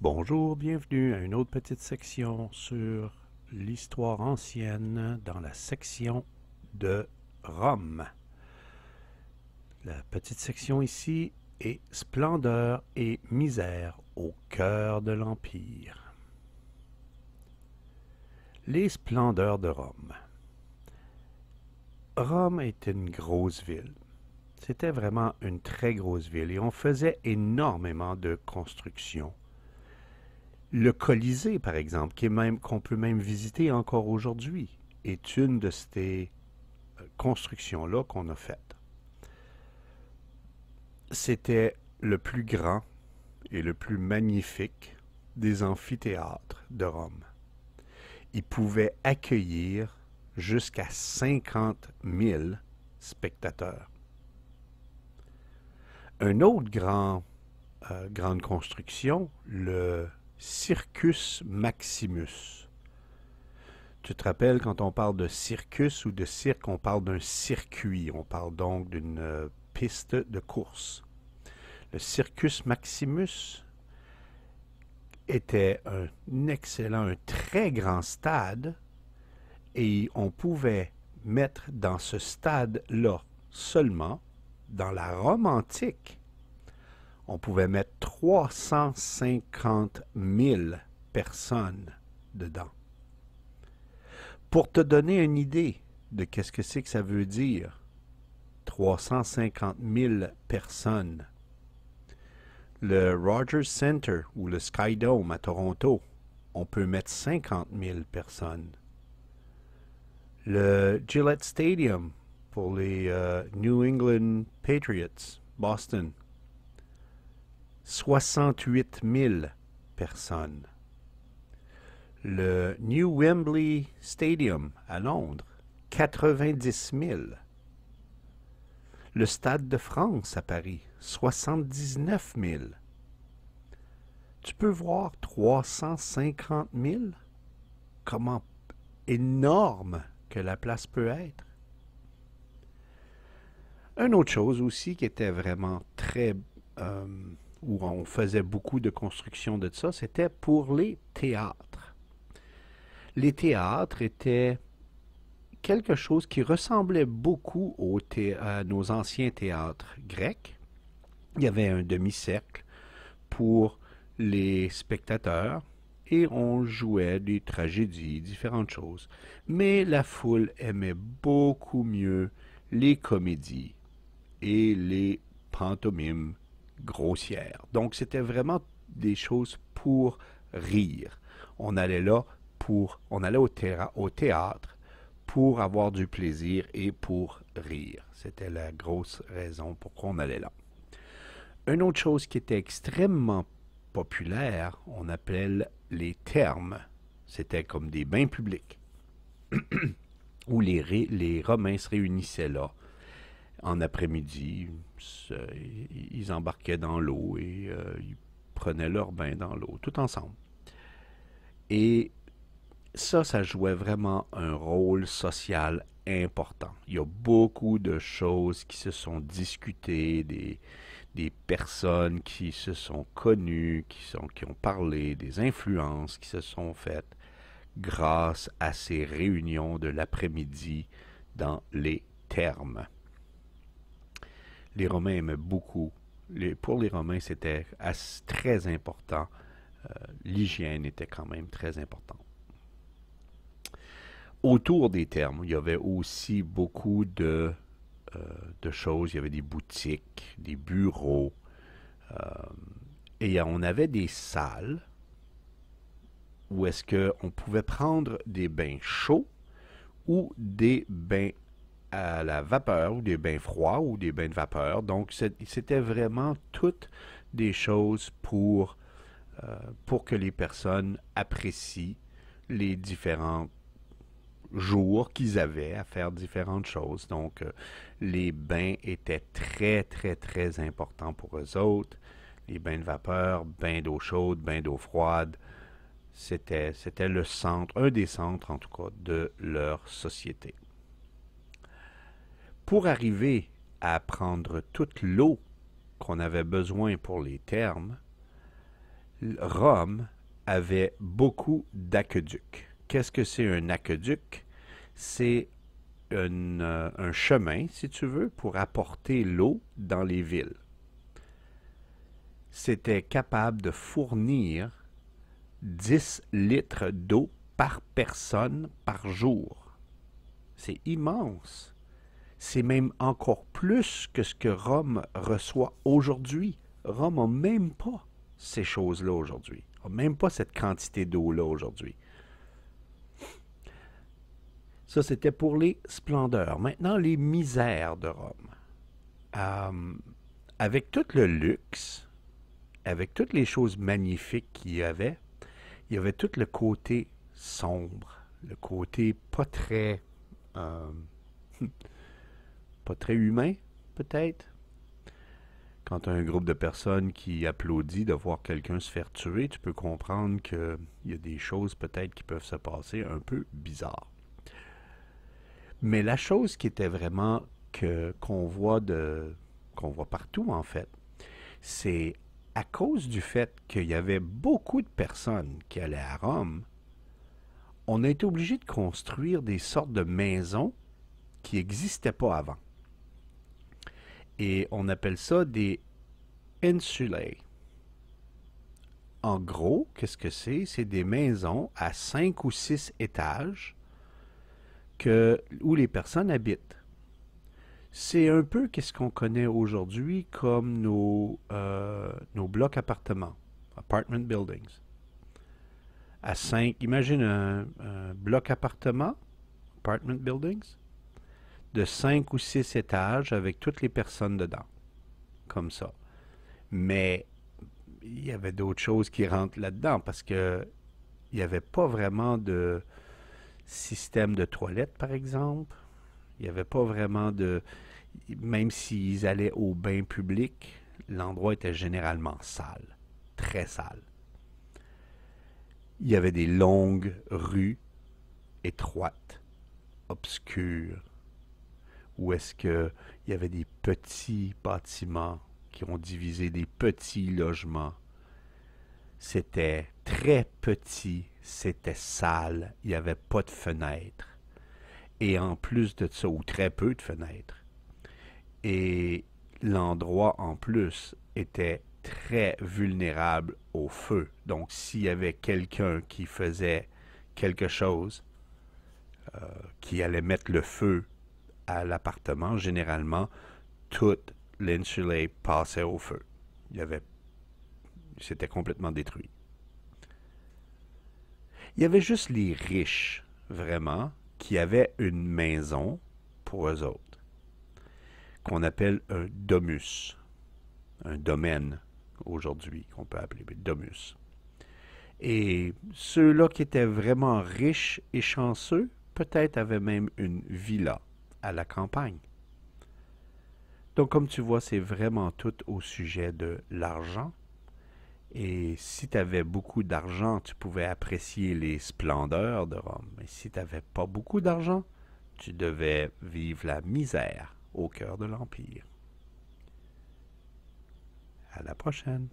Bonjour, bienvenue à une autre petite section sur l'histoire ancienne dans la section de Rome. La petite section ici est Splendeur et misère au cœur de l'Empire. Les splendeurs de Rome. Rome était une grosse ville. C'était vraiment une très grosse ville et on faisait énormément de constructions. Le Colisée, par exemple, qu'on peut même visiter encore aujourd'hui, est une de ces constructions-là qu'on a faites. C'était le plus grand et le plus magnifique des amphithéâtres de Rome. Il pouvait accueillir jusqu'à 50 000 spectateurs. Une autre grande construction, le Circus Maximus. Tu te rappelles, quand on parle de circus ou de cirque, on parle d'un circuit. On parle donc d'une piste de course. Le Circus Maximus était un excellent, un très grand stade et on pouvait mettre dans ce stade-là seulement, dans la Rome antique, on pouvait mettre 350 000 personnes dedans. Pour te donner une idée de qu'est-ce que c'est que ça veut dire, 350 000 personnes. Le Rogers Center ou le Skydome à Toronto, on peut mettre 50 000 personnes. Le Gillette Stadium pour les New England Patriots, Boston, 68 000 personnes. Le New Wembley Stadium à Londres, 90 000. Le Stade de France à Paris, 79 000. Tu peux voir 350 000? Comment énorme que la place peut être. Une autre chose aussi qui était vraiment très... où on faisait beaucoup de construction de ça, c'était pour les théâtres. Les théâtres étaient quelque chose qui ressemblait beaucoup à nos anciens théâtres grecs. Il y avait un demi-cercle pour les spectateurs et on jouait des tragédies, différentes choses. Mais la foule aimait beaucoup mieux les comédies et les pantomimes grossières. Donc c'était vraiment des choses pour rire. On allait au théâtre pour avoir du plaisir et pour rire. C'était la grosse raison pourquoi on allait là. Une autre chose qui était extrêmement populaire, on appelle les thermes. C'était comme des bains publics où les Romains se réunissaient là. En après-midi, ils embarquaient dans l'eau et ils prenaient leur bain dans l'eau, tout ensemble. Et ça jouait vraiment un rôle social important. Il y a beaucoup de choses qui se sont discutées, des personnes qui se sont connues, qui ont parlé, des influences qui se sont faites grâce à ces réunions de l'après-midi dans les thermes. Les Romains aimaient beaucoup. Pour les Romains, c'était très important. L'hygiène était quand même très importante. Autour des thermes, il y avait aussi beaucoup de choses. Il y avait des boutiques, des bureaux. Et on avait des salles où est-ce qu'on pouvait prendre des bains chauds ou des bains à la vapeur, ou des bains froids, ou des bains de vapeur. Donc, c'était vraiment toutes des choses pour que les personnes apprécient les différents jours qu'ils avaient à faire différentes choses. Donc, les bains étaient très, très, très importants pour eux autres. Les bains de vapeur, bains d'eau chaude, bains d'eau froide, c'était le centre, un des centres en tout cas, de leur société. Pour arriver à prendre toute l'eau qu'on avait besoin pour les thermes, Rome avait beaucoup d'aqueducs. Qu'est-ce que c'est un aqueduc? C'est un chemin, si tu veux, pour apporter l'eau dans les villes. C'était capable de fournir 10 litres d'eau par personne par jour. C'est immense. C'est même encore plus que ce que Rome reçoit aujourd'hui. Rome n'a même pas ces choses-là aujourd'hui. On n'a même pas cette quantité d'eau-là aujourd'hui. Ça, c'était pour les splendeurs. Maintenant, les misères de Rome. Avec tout le luxe, avec toutes les choses magnifiques qu'il y avait tout le côté sombre, le côté euh, pas très humain, peut-être. Quand tu as un groupe de personnes qui applaudit de voir quelqu'un se faire tuer, tu peux comprendre qu'il y a des choses peut-être qui peuvent se passer un peu bizarres. Mais la chose qui était vraiment qu'on voit partout en fait, c'est à cause du fait qu'il y avait beaucoup de personnes qui allaient à Rome, on a été obligé de construire des sortes de maisons qui n'existaient pas avant. Et on appelle ça des insulae. En gros, qu'est-ce que c'est? C'est des maisons à 5 ou 6 étages où les personnes habitent. C'est un peu qu'est-ce qu'on connaît aujourd'hui comme nos blocs appartements, apartment buildings. À 5, imagine un bloc appartement, apartment buildings, de 5 ou 6 étages avec toutes les personnes dedans, comme ça. Mais il y avait d'autres choses qui rentrent là-dedans parce que il n'y avait pas vraiment de système de toilette, par exemple. Il n'y avait pas vraiment de... Même s'ils allaient au bain public, l'endroit était généralement sale, très sale. Il y avait des longues rues étroites, obscures, où est-ce qu'il y avait des petits bâtiments qui ont divisé des petits logements. C'était très petit, c'était sale, il n'y avait pas de fenêtres. Et en plus de ça, ou très peu de fenêtres. Et l'endroit en plus était très vulnérable au feu. Donc s'il y avait quelqu'un qui faisait quelque chose, qui allait mettre le feu à l'appartement, généralement, toute l'insulé passait au feu. C'était complètement détruit. Il y avait juste les riches, vraiment, qui avaient une maison pour eux autres, qu'on appelle un domus, un domaine aujourd'hui, qu'on peut appeler domus. Et ceux-là qui étaient vraiment riches et chanceux, peut-être avaient même une villa à la campagne. Donc, comme tu vois, c'est vraiment tout au sujet de l'argent. Et si tu avais beaucoup d'argent, tu pouvais apprécier les splendeurs de Rome. Mais si tu n'avais pas beaucoup d'argent, tu devais vivre la misère au cœur de l'Empire. À la prochaine.